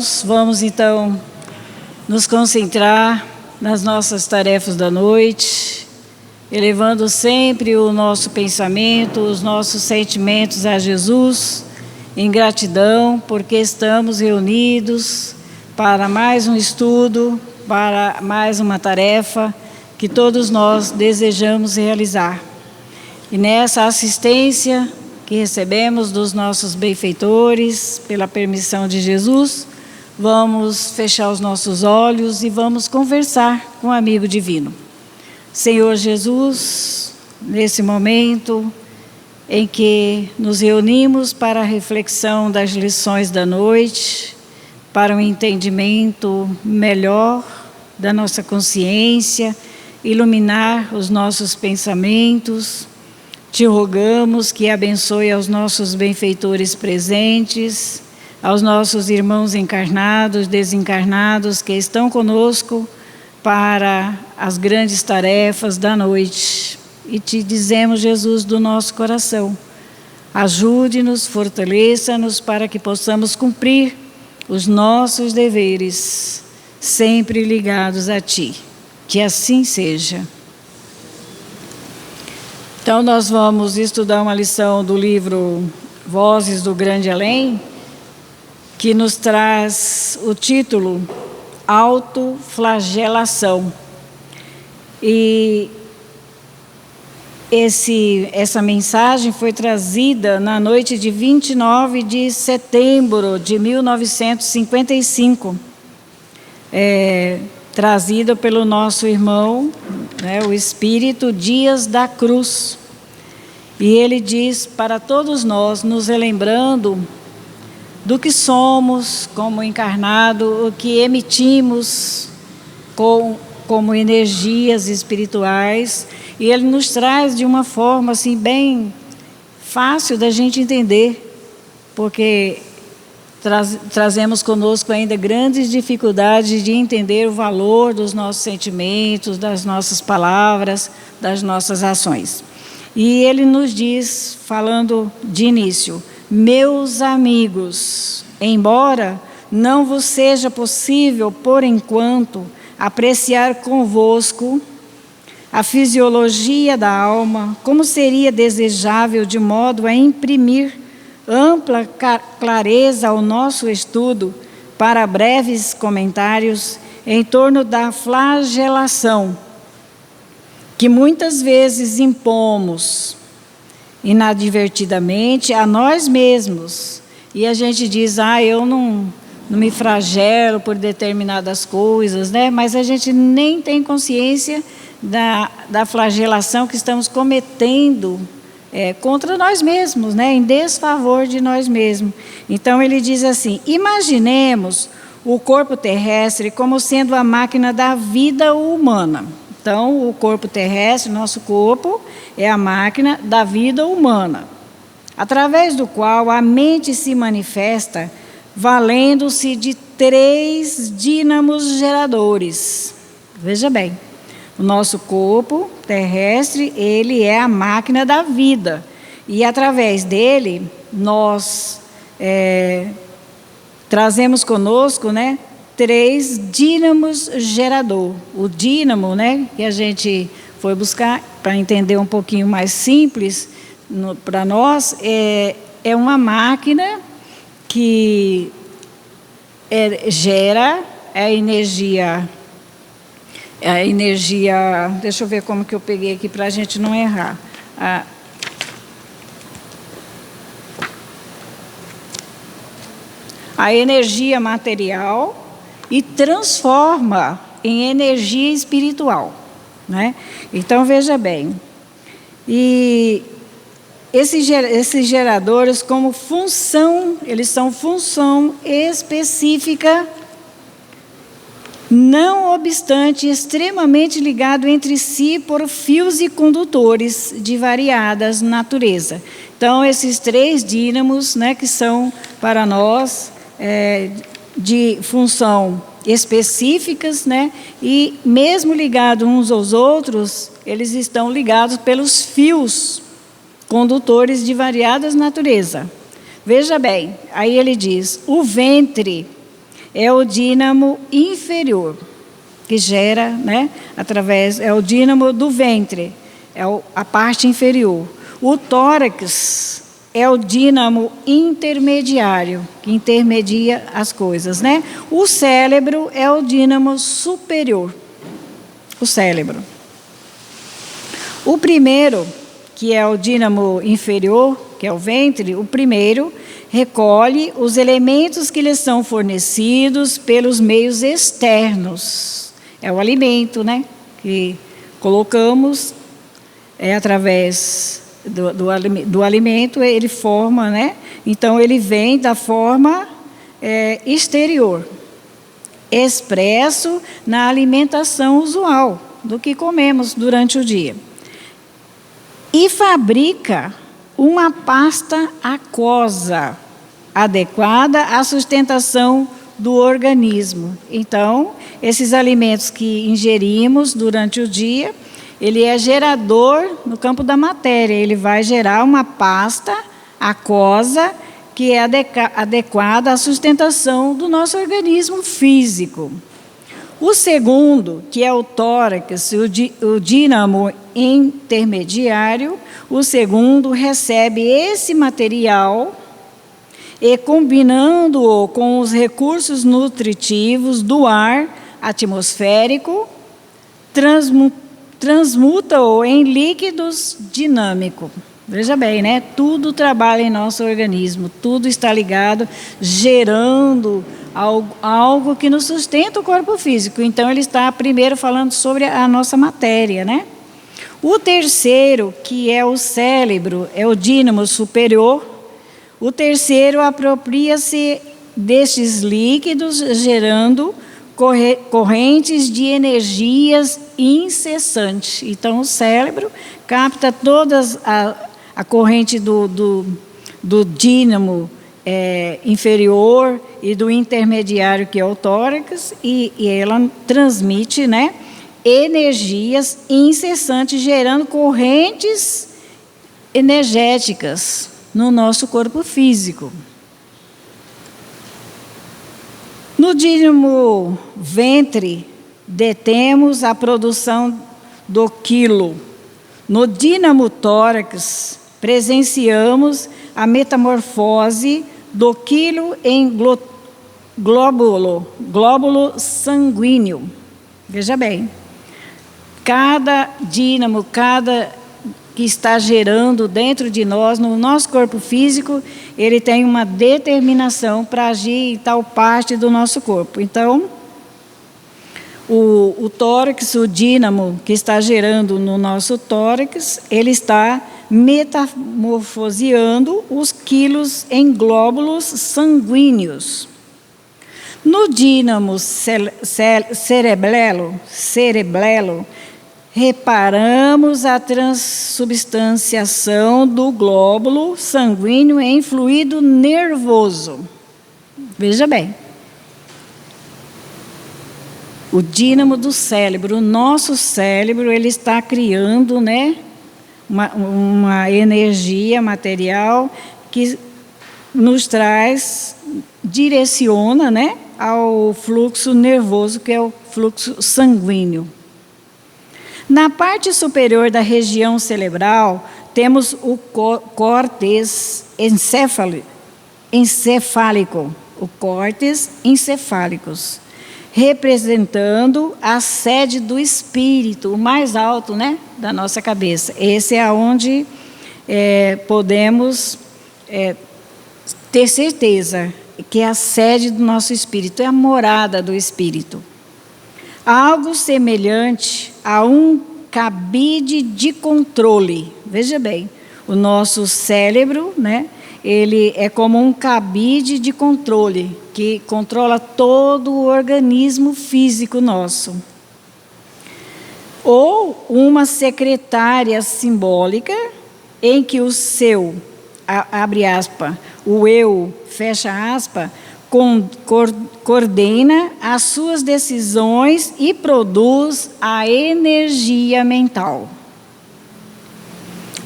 irmãos, vamos então nos concentrar nas nossas tarefas da noite, elevando sempre o nosso pensamento, os nossos sentimentos a Jesus, em gratidão, porque estamos reunidos para mais um estudo, para mais uma tarefa que todos nós desejamos realizar. E nessa assistência que recebemos dos nossos benfeitores, pela permissão de Jesus, vamos fechar os nossos olhos e vamos conversar com o amigo divino. Senhor Jesus, nesse momento em que nos reunimos para a reflexão das lições da noite, para um entendimento melhor da nossa consciência, iluminar os nossos pensamentos, te rogamos que abençoe aos nossos benfeitores presentes, aos nossos irmãos encarnados, desencarnados que estão conosco para as grandes tarefas da noite. E te dizemos, Jesus, do nosso coração, ajude-nos, fortaleça-nos para que possamos cumprir os nossos deveres, sempre ligados a Ti. Que assim seja. Então, nós vamos estudar uma lição do livro Vozes do Grande Além, que nos traz o título Autoflagelação. E essa mensagem foi trazida na noite de 29 de setembro de 1955, trazida pelo nosso irmão, o Espírito Dias da Cruz. E ele diz para todos nós, nos relembrando do que somos como encarnado, o que emitimos como energias espirituais, e ele nos traz de uma forma assim bem fácil da gente entender, porque trazemos conosco ainda grandes dificuldades de entender o valor dos nossos sentimentos, das nossas palavras, das nossas ações. E ele nos diz, falando de início: meus amigos, embora não vos seja possível, por enquanto, apreciar convosco a fisiologia da alma, como seria desejável de modo a imprimir ampla clareza ao nosso estudo para breves comentários em torno da flagelação, que muitas vezes impomos inadvertidamente a nós mesmos. E a gente diz, eu não me flagelo por determinadas coisas, mas a gente nem tem consciência da flagelação que estamos cometendo contra nós mesmos, em desfavor de nós mesmos. Então ele diz assim: imaginemos o corpo terrestre como sendo a máquina da vida humana. Então o corpo terrestre, nosso corpo, é a máquina da vida humana, através do qual a mente se manifesta valendo-se de 3 dínamos geradores. Veja bem, o nosso corpo terrestre, ele é a máquina da vida. E através dele, nós trazemos conosco, 3 dínamos gerador. O dínamo, que a gente foi buscar para entender um pouquinho mais simples para nós, é uma máquina que gera a energia, deixa eu ver como que eu peguei aqui para a gente não errar. A energia material e transforma em energia espiritual, Então, veja bem, e esses geradores, como função, eles são função específica, não obstante extremamente ligado entre si por fios e condutores de variadas natureza. Então, esses 3 dínamos, que são para nós de função específicas, e mesmo ligados uns aos outros, eles estão ligados pelos fios condutores de variadas natureza. Veja bem, aí ele diz: o ventre é o dínamo inferior, que gera, né, é o dínamo do ventre, a parte inferior. O tórax é o dínamo intermediário, que intermedia as coisas, né? O cérebro é o dínamo superior, o cérebro. O primeiro, que é o dínamo inferior, que é o ventre, o primeiro recolhe os elementos que lhes são fornecidos pelos meios externos. É o alimento, né? Que colocamos através do alimento, ele forma, né? Então, ele vem da forma exterior, expresso na alimentação usual do que comemos durante o dia. E fabrica uma pasta aquosa adequada à sustentação do organismo. Então, esses alimentos que ingerimos durante o dia, ele é gerador no campo da matéria, ele vai gerar uma pasta aquosa que é adequada à sustentação do nosso organismo físico. O segundo, que é o tórax, o dínamo intermediário, o segundo recebe esse material e, combinando-o com os recursos nutritivos do ar atmosférico, transmuta-o em líquidos dinâmicos. Veja bem, né? Tudo trabalha em nosso organismo, tudo está ligado, gerando algo que nos sustenta o corpo físico. Então, ele está primeiro falando sobre a nossa matéria, né? O terceiro, que é o cérebro, é o dínamo superior. O terceiro apropria-se destes líquidos, gerando correntes de energias incessantes. Então, o cérebro capta todas a corrente do dínamo inferior e do intermediário, que é o tórax, e ela transmite, né, energias incessantes, gerando correntes energéticas no nosso corpo físico. No dínamo ventre, detemos a produção do quilo. No dínamo tórax, presenciamos a metamorfose do quilo em glóbulo sanguíneo. Veja bem, cada dínamo, que está gerando dentro de nós, no nosso corpo físico, ele tem uma determinação para agir em tal parte do nosso corpo. Então, o tórax, o dínamo que está gerando no nosso tórax, ele está metamorfoseando os quilos em glóbulos sanguíneos. No dínamo cereblelo, reparamos a transubstanciação do glóbulo sanguíneo em fluido nervoso. Veja bem. O dínamo do cérebro, o nosso cérebro, ele está criando, né, uma energia material que nos traz, direciona, né, ao fluxo nervoso, que é o fluxo sanguíneo. Na parte superior da região cerebral, temos o córtex encefálico, o córtex encefálicos, representando a sede do espírito, o mais alto, né, da nossa cabeça. Esse é onde podemos ter certeza que é a sede do nosso espírito, é a morada do espírito. Algo semelhante a um cabide de controle. Veja bem, o nosso cérebro, né, ele é como um cabide de controle, que controla todo o organismo físico nosso. Ou uma secretária simbólica, em que o seu, abre aspas, o eu, fecha aspas, coordena as suas decisões e produz a energia mental.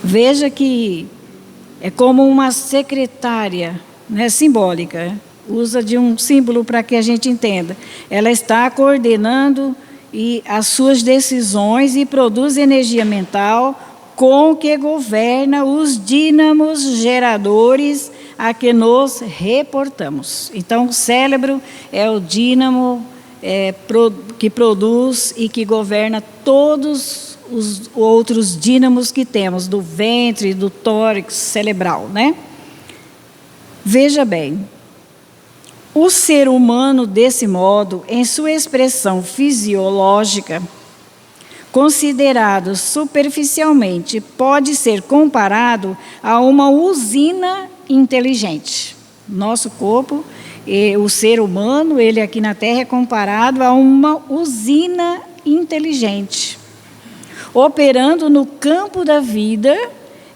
Veja que é como uma secretária, né, simbólica, usa de um símbolo para que a gente entenda. Ela está coordenando as suas decisões e produz energia mental com que governa os dínamos geradores a que nos reportamos. Então, o cérebro é o dínamo que produz e que governa todos os outros dínamos que temos, do ventre, do tórax cerebral, né? Veja bem, o ser humano, desse modo, em sua expressão fisiológica, considerado superficialmente, pode ser comparado a uma usina inteligente. Nosso corpo, o ser humano, ele aqui na Terra é comparado a uma usina inteligente, operando no campo da vida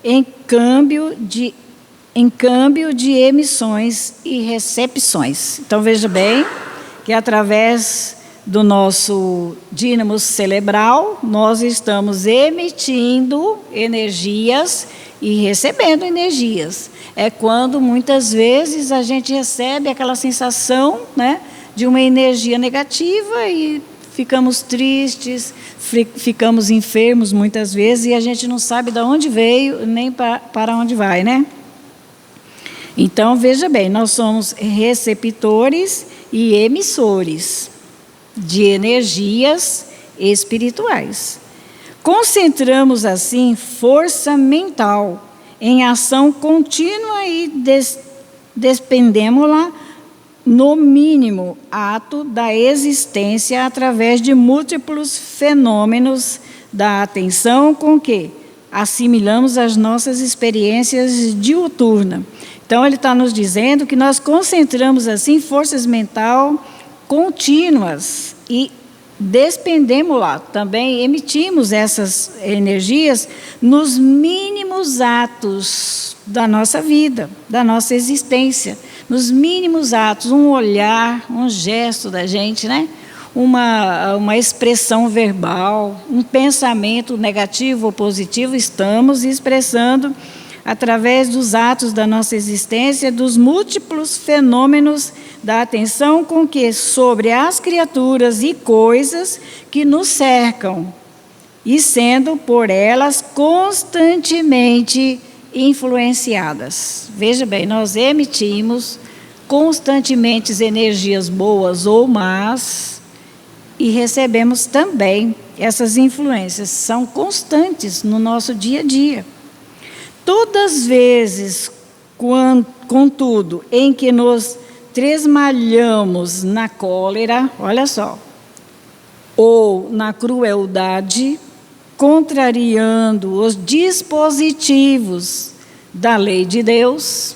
em câmbio de emissões e recepções. Então, veja bem que através do nosso dínamo cerebral, nós estamos emitindo energias e recebendo energias. É quando, muitas vezes, a gente recebe aquela sensação, né, de uma energia negativa e ficamos tristes, ficamos enfermos muitas vezes e a gente não sabe de onde veio nem para onde vai, né? Então, veja bem, nós somos receptores e emissores de energias espirituais. Concentramos, assim, força mental em ação contínua e despendemos-la no mínimo ato da existência através de múltiplos fenômenos da atenção com que assimilamos as nossas experiências diuturnas. Então, ele está nos dizendo que nós concentramos, assim, forças mental contínuas e despendemos lá, também emitimos essas energias nos mínimos atos da nossa vida, da nossa existência, nos mínimos atos, um olhar, um gesto da gente, né? Uma expressão verbal, um pensamento negativo ou positivo, estamos expressando através dos atos da nossa existência, dos múltiplos fenômenos da atenção com que sobre as criaturas e coisas que nos cercam, e sendo por elas constantemente influenciadas. Veja bem, nós emitimos constantemente energias boas ou más e recebemos também essas influências, são constantes no nosso dia a dia. Todas as vezes, contudo, em que nos tresmalhamos na cólera, olha só, ou na crueldade, contrariando os dispositivos da lei de Deus,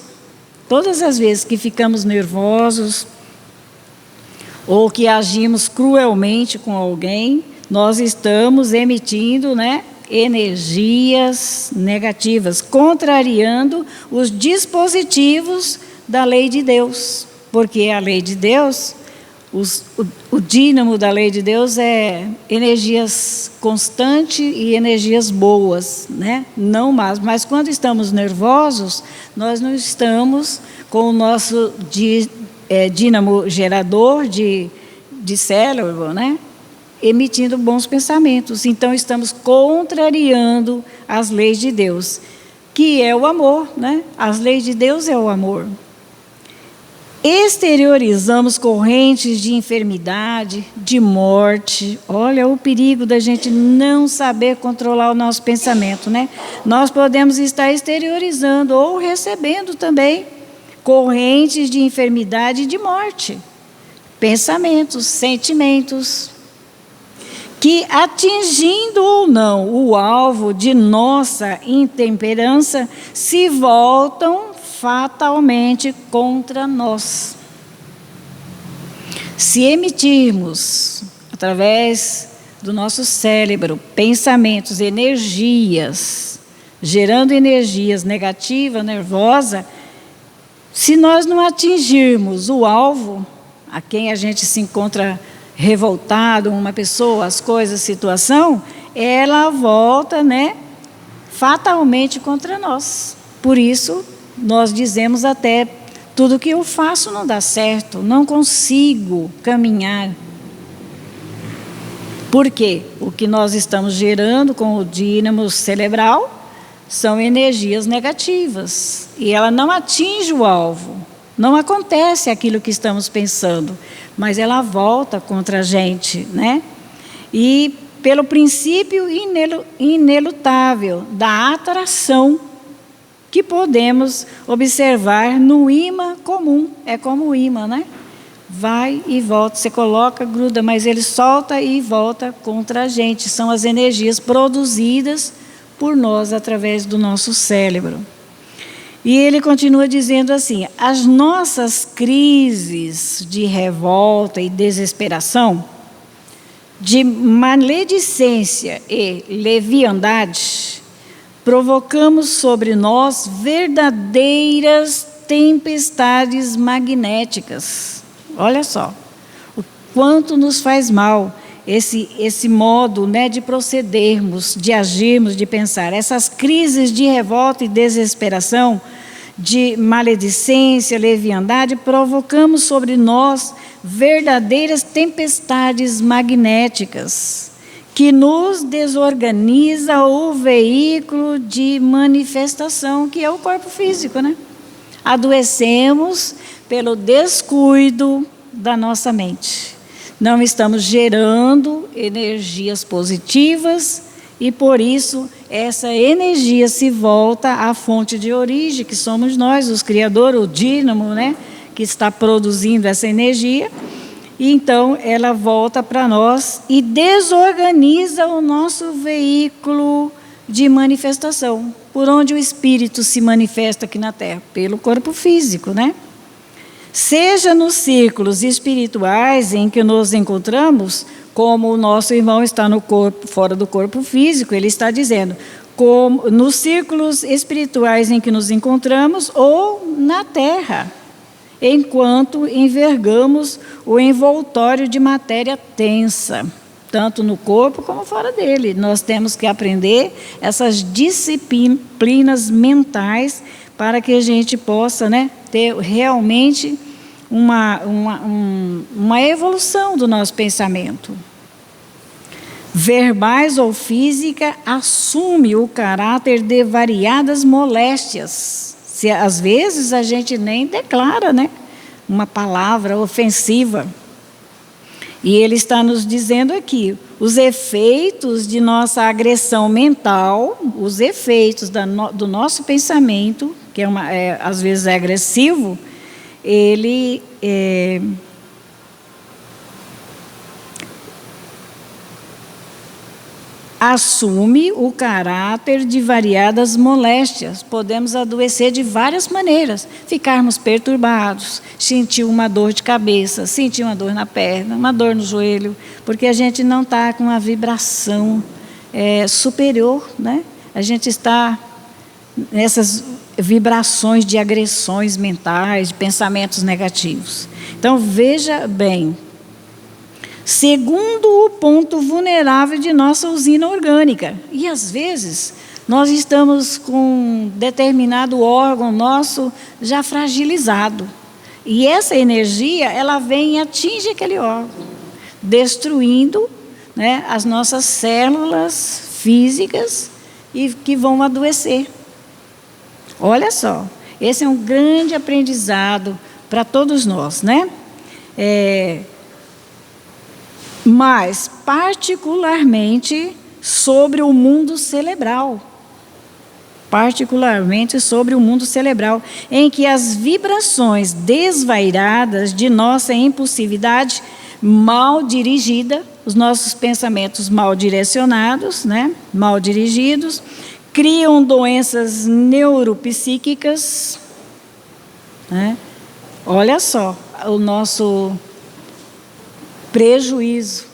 todas as vezes que ficamos nervosos ou que agimos cruelmente com alguém, nós estamos emitindo, né, energias negativas, contrariando os dispositivos da lei de Deus. Porque a lei de Deus, o dínamo da lei de Deus é energias constantes e energias boas, né? Não más. Mas quando estamos nervosos, nós não estamos com o nosso dínamo gerador de cérebro, né? Emitindo bons pensamentos. Então, estamos contrariando as leis de Deus, que é o amor, né? As leis de Deus é o amor. Exteriorizamos correntes de enfermidade, de morte. Olha o perigo da gente não saber controlar o nosso pensamento, né? Nós podemos estar exteriorizando ou recebendo também correntes de enfermidade e de morte. Pensamentos, sentimentos, que atingindo ou não o alvo de nossa intemperança, se voltam fatalmente contra nós. Se emitirmos, através do nosso cérebro, pensamentos, energias, gerando energias negativa, nervosa, se nós não atingirmos o alvo, a quem a gente se encontra revoltado, uma pessoa, as coisas, a situação, ela volta, né, fatalmente contra nós. Por isso, nós dizemos até Tudo que eu faço não dá certo, não consigo caminhar. Por quê? O que nós estamos gerando com o dínamo cerebral são energias negativas. E ela não atinge o alvo. Não acontece aquilo que estamos pensando, mas ela volta contra a gente, né? E pelo princípio inelutável da atração que podemos observar no ímã comum. É como o ímã, né? Vai e volta, você coloca, gruda, mas ele solta e volta contra a gente. São as energias produzidas por nós através do nosso cérebro. E ele continua dizendo assim: as nossas crises de revolta e desesperação, de maledicência e leviandade, provocamos sobre nós verdadeiras tempestades magnéticas. Olha só, o quanto nos faz mal esse modo, né, de procedermos, de agirmos, de pensar. Essas crises de revolta e desesperação, de maledicência, leviandade, provocamos sobre nós verdadeiras tempestades magnéticas, que nos desorganiza o veículo de manifestação, que é o corpo físico, né? Adoecemos pelo descuido da nossa mente. Não estamos gerando energias positivas e, por isso, essa energia se volta à fonte de origem, que somos nós, os criadores, o dínamo, né, que está produzindo essa energia. E, então, ela volta para nós e desorganiza o nosso veículo de manifestação. Por onde o espírito se manifesta aqui na Terra? Pelo corpo físico, né? Seja nos círculos espirituais em que nos encontramos, como o nosso irmão está no corpo, fora do corpo físico, ele está dizendo, como nos círculos espirituais em que nos encontramos, ou na Terra, enquanto envergamos o envoltório de matéria tensa, tanto no corpo como fora dele. Nós temos que aprender essas disciplinas mentais para que a gente possa, né, ter realmente uma evolução do nosso pensamento. Verbais ou física, assume o caráter de variadas moléstias. Se às vezes a gente nem declara, né, uma palavra ofensiva. E ele está nos dizendo aqui, os efeitos de nossa agressão mental, os efeitos do nosso pensamento, que às vezes é agressivo, ele assume o caráter de variadas moléstias. Podemos adoecer de várias maneiras, ficarmos perturbados, sentir uma dor de cabeça, sentir uma dor na perna, uma dor no joelho, porque a gente não está com uma vibração superior, né? A gente está nessas vibrações de agressões mentais, de pensamentos negativos. Então, veja bem, segundo o ponto vulnerável de nossa usina orgânica. E, às vezes, nós estamos com determinado órgão nosso já fragilizado. E essa energia, ela vem e atinge aquele órgão, destruindo, né, as nossas células físicas e que vão adoecer. Olha só, esse é um grande aprendizado para todos nós, né? Mas, particularmente, sobre o mundo cerebral. Particularmente sobre o mundo cerebral, em que as vibrações desvairadas de nossa impulsividade mal dirigida, os nossos pensamentos mal direcionados, né, mal dirigidos, criam doenças neuropsíquicas, né? Olha só, o nosso prejuízo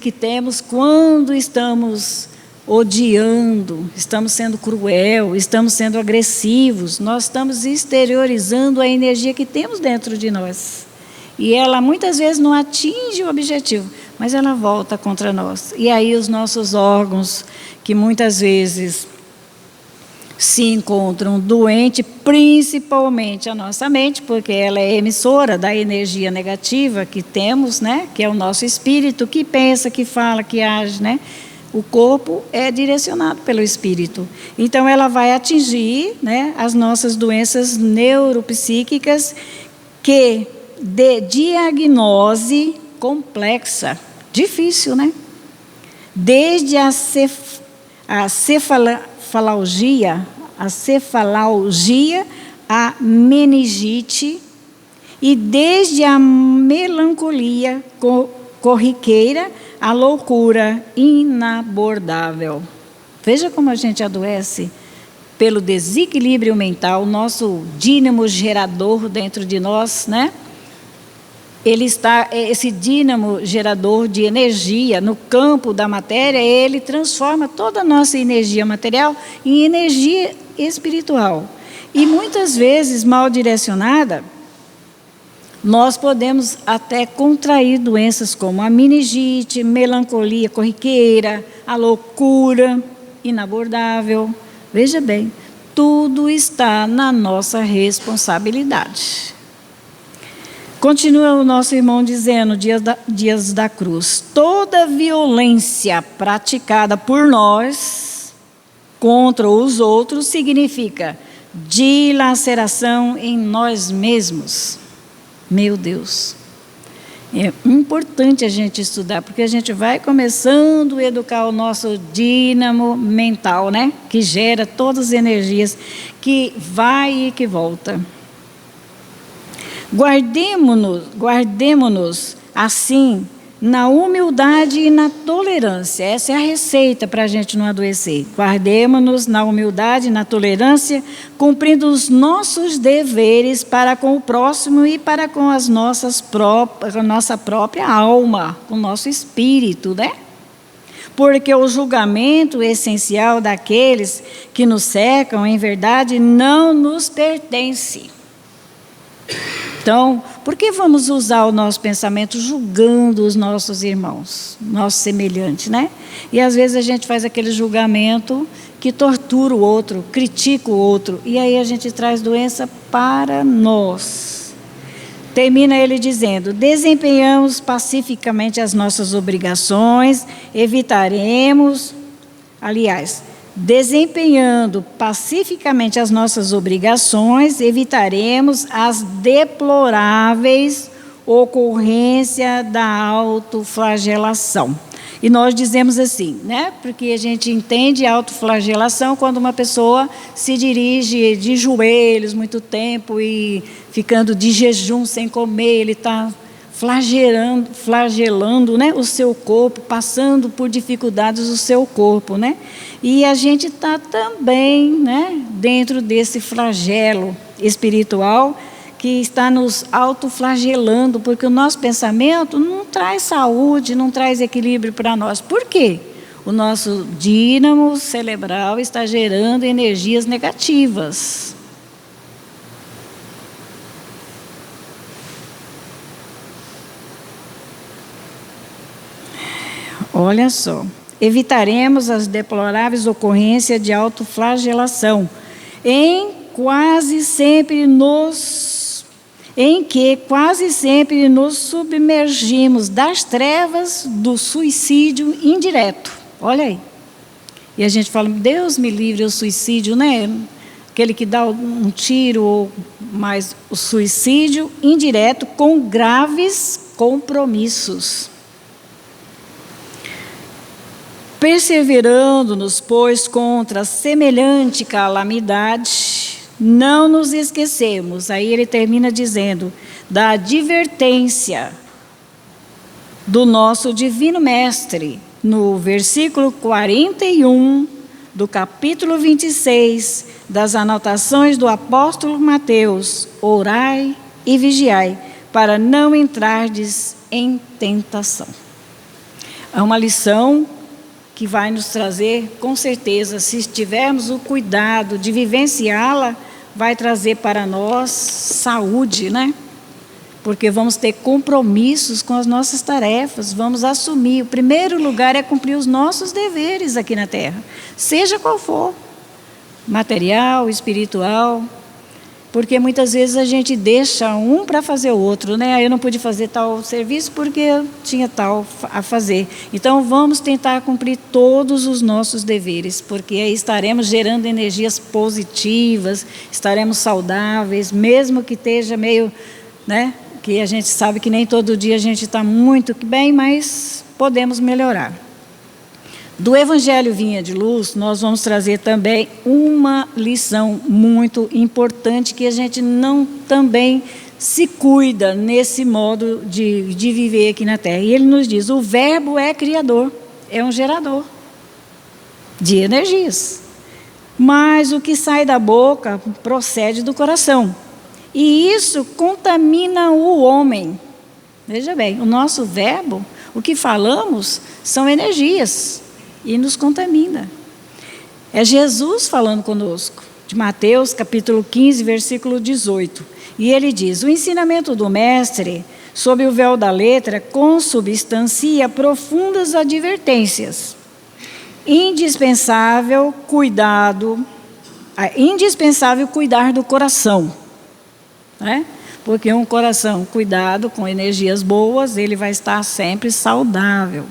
que temos quando estamos odiando, estamos sendo cruel, estamos sendo agressivos, nós estamos exteriorizando a energia que temos dentro de nós. E ela muitas vezes não atinge o objetivo, mas ela volta contra nós. E aí os nossos órgãos, que muitas vezes se encontram doentes, principalmente a nossa mente, porque ela é emissora da energia negativa que temos, né? Que é o nosso espírito, que pensa, que fala, que age, né? O corpo é direcionado pelo espírito. Então, ela vai atingir, né, as nossas doenças neuropsíquicas, que de diagnose complexa, difícil, né? Desde a cefalgia, a meningite, e desde a melancolia corriqueira, a loucura inabordável. Veja como a gente adoece pelo desequilíbrio mental, nosso dínamo gerador dentro de nós, né? Esse dínamo gerador de energia no campo da matéria, ele transforma toda a nossa energia material em energia espiritual. E muitas vezes, mal direcionada, nós podemos até contrair doenças como a meningite, melancolia corriqueira, a loucura inabordável. Veja bem, tudo está na nossa responsabilidade. Continua o nosso irmão dizendo, Dias da Cruz: toda violência praticada por nós contra os outros significa dilaceração em nós mesmos. Meu Deus, é importante a gente estudar, porque a gente vai começando a educar o nosso dínamo mental, né? Que gera todas as energias, que vai e que volta. Guardemo-nos assim na humildade e na tolerância. Essa é a receita para a gente não adoecer. Guardemo-nos na humildade e na tolerância, cumprindo os nossos deveres para com o próximo e para com a nossa própria alma, com o nosso espírito, né? Porque o julgamento essencial daqueles que nos cercam, em verdade, não nos pertence. Então, por que vamos usar o nosso pensamento julgando os nossos irmãos, nossos semelhantes, né? E às vezes a gente faz aquele julgamento que tortura o outro, critica o outro, e aí a gente traz doença para nós. Termina ele dizendo: desempenhamos pacificamente as nossas obrigações, desempenhando pacificamente as nossas obrigações, evitaremos as deploráveis ocorrências da autoflagelação. E nós dizemos assim, né? Porque a gente entende autoflagelação quando uma pessoa se dirige de joelhos muito tempo e ficando de jejum sem comer, ele está flagelando, né, o seu corpo, passando por dificuldades do seu corpo, né? E a gente está também, né, dentro desse flagelo espiritual que está nos autoflagelando, porque o nosso pensamento não traz saúde, não traz equilíbrio para nós. Por quê? O nosso dínamo cerebral está gerando energias negativas. Olha só, evitaremos as deploráveis ocorrências de autoflagelação, em que quase sempre nos submergimos das trevas do suicídio indireto. Olha aí. E a gente fala, Deus me livre o suicídio, né? Aquele que dá um tiro, mas o suicídio indireto com graves compromissos. Perseverando-nos, pois, contra semelhante calamidade, não nos esquecemos. Aí ele termina dizendo, da advertência do nosso Divino Mestre, no versículo 41 do capítulo 26 das anotações do apóstolo Mateus: orai e vigiai, para não entrardes em tentação. É uma lição que vai nos trazer, com certeza, se tivermos o cuidado de vivenciá-la, vai trazer para nós saúde, né? Porque vamos ter compromissos com as nossas tarefas, vamos assumir. O primeiro lugar é cumprir os nossos deveres aqui na Terra, seja qual for. material, espiritual, porque muitas vezes a gente deixa um para fazer o outro, né? Eu não pude fazer tal serviço porque eu tinha tal a fazer. Então vamos tentar cumprir todos os nossos deveres, porque aí estaremos gerando energias positivas, estaremos saudáveis, mesmo que esteja meio, né? Que a gente sabe que nem todo dia a gente está muito bem, mas podemos melhorar. Do Evangelho Vinha de Luz, nós vamos trazer também uma lição muito importante que a gente não também se cuida nesse modo de viver aqui na Terra. E ele nos diz, o verbo é criador, é um gerador de energias. Mas o que sai da boca procede do coração. E isso contamina o homem. Veja bem, o nosso verbo, o que falamos, são energias. E nos contamina. É Jesus falando conosco, de Mateus, capítulo 15, versículo 18. E ele diz, o ensinamento do mestre, sob o véu da letra, consubstancia profundas advertências. Indispensável cuidar do coração. Né? Porque um coração cuidado com energias boas, ele vai estar sempre saudável.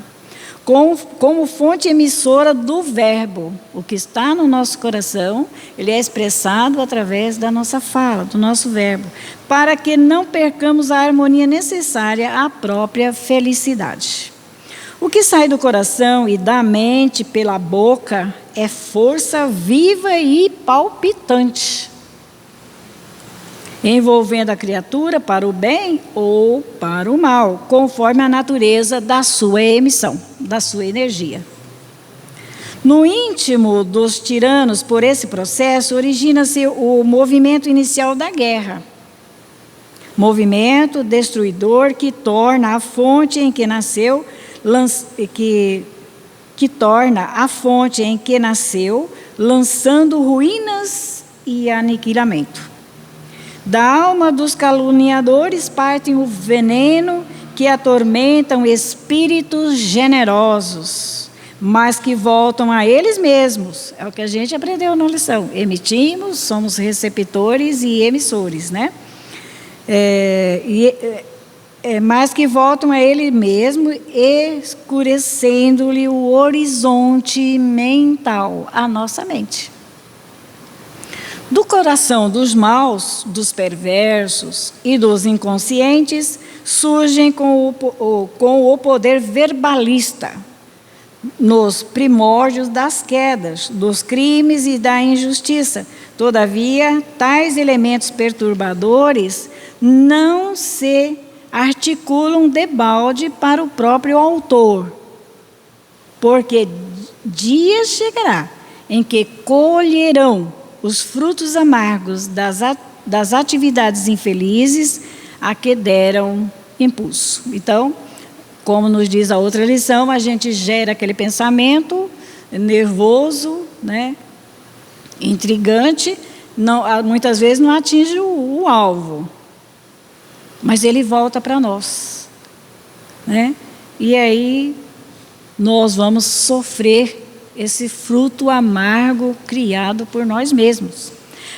Como fonte emissora do verbo, o que está no nosso coração, ele é expressado através da nossa fala, do nosso verbo, para que não percamos a harmonia necessária à própria felicidade. O que sai do coração e da mente pela boca é força viva e palpitante, envolvendo a criatura para o bem ou para o mal, conforme a natureza da sua emissão, da sua energia. No íntimo dos tiranos, por esse processo, origina-se o movimento inicial da guerra. Movimento destruidor que torna a fonte em que nasceu, lançando ruínas e aniquilamento. Da alma dos caluniadores partem o veneno que atormentam espíritos generosos, mas que voltam a eles mesmos. É o que a gente aprendeu na lição. Emitimos, somos receptores e emissores, né? Mas que voltam a ele mesmo, escurecendo-lhe o horizonte mental, a nossa mente. Do coração dos maus, dos perversos e dos inconscientes, surgem com o poder verbalista, nos primórdios das quedas, dos crimes e da injustiça. Todavia, tais elementos perturbadores não se articulam debalde para o próprio autor, porque dia chegará em que colherão os frutos amargos das atividades infelizes a que deram impulso. Então, como nos diz a outra lição, a gente gera aquele pensamento nervoso, né, intrigante, muitas vezes não atinge o alvo, mas ele volta para nós, né? E aí nós vamos sofrer esse fruto amargo criado por nós mesmos.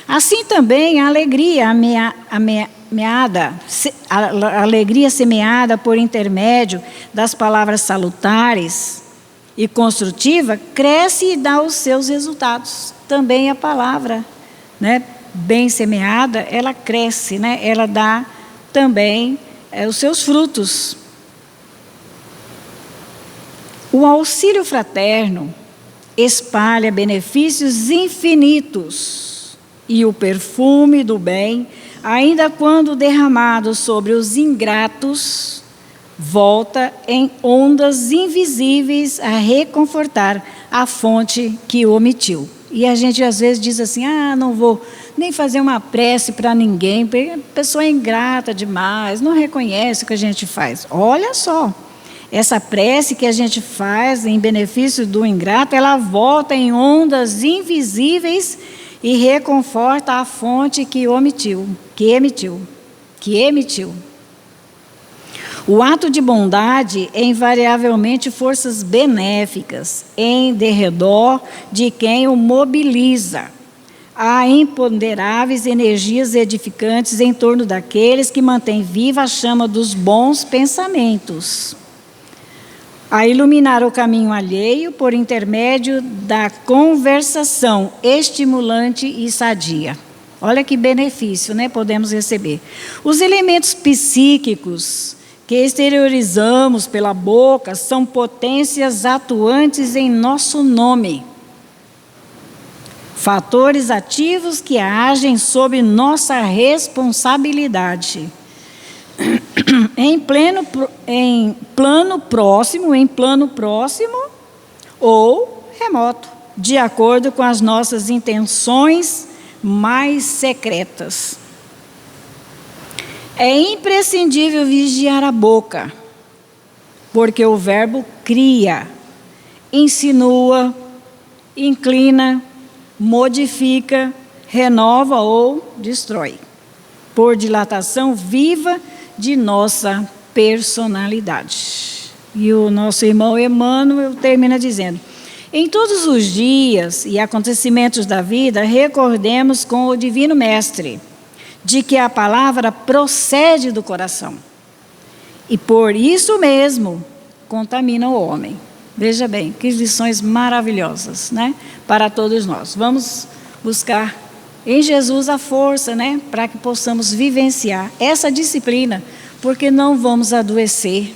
Assim também a alegria semeada por intermédio das palavras salutares e construtiva cresce e dá os seus resultados. Também a palavra, né, bem semeada, ela cresce, né, ela dá também os seus frutos. O auxílio fraterno espalha benefícios infinitos e o perfume do bem, ainda quando derramado sobre os ingratos, volta em ondas invisíveis a reconfortar a fonte que omitiu. E a gente às vezes diz assim, não vou nem fazer uma prece para ninguém, porque a pessoa é ingrata demais, não reconhece o que a gente faz. Olha só. Essa prece que a gente faz em benefício do ingrato, ela volta em ondas invisíveis e reconforta a fonte que emitiu. O ato de bondade é invariavelmente forças benéficas em derredor de quem o mobiliza. há imponderáveis energias edificantes em torno daqueles que mantêm viva a chama dos bons pensamentos, a iluminar o caminho alheio por intermédio da conversação estimulante e sadia. Olha que benefício, né, podemos receber. Os elementos psíquicos que exteriorizamos pela boca são potências atuantes em nosso nome. Fatores ativos que agem sob nossa responsabilidade. Em plano próximo ou remoto, de acordo com as nossas intenções mais secretas. É imprescindível vigiar a boca, porque o verbo cria, insinua, inclina, modifica, renova ou destrói, por dilatação viva de nossa personalidade. E o nosso irmão Emmanuel termina dizendo: em todos os dias e acontecimentos da vida, recordemos com o Divino Mestre de que a palavra procede do coração e por isso mesmo contamina o homem. Veja bem, que lições maravilhosas, né, para todos nós. Vamos buscar em Jesus a força, né, para que possamos vivenciar essa disciplina, porque não vamos adoecer,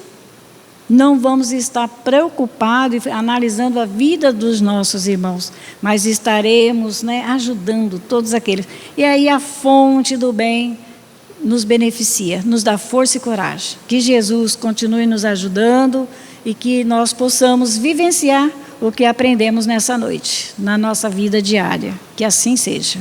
não vamos estar preocupados analisando a vida dos nossos irmãos, mas estaremos, né, ajudando todos aqueles. E aí a fonte do bem nos beneficia, nos dá força e coragem. Que Jesus continue nos ajudando e que nós possamos vivenciar o que aprendemos nessa noite, na nossa vida diária. Que assim seja.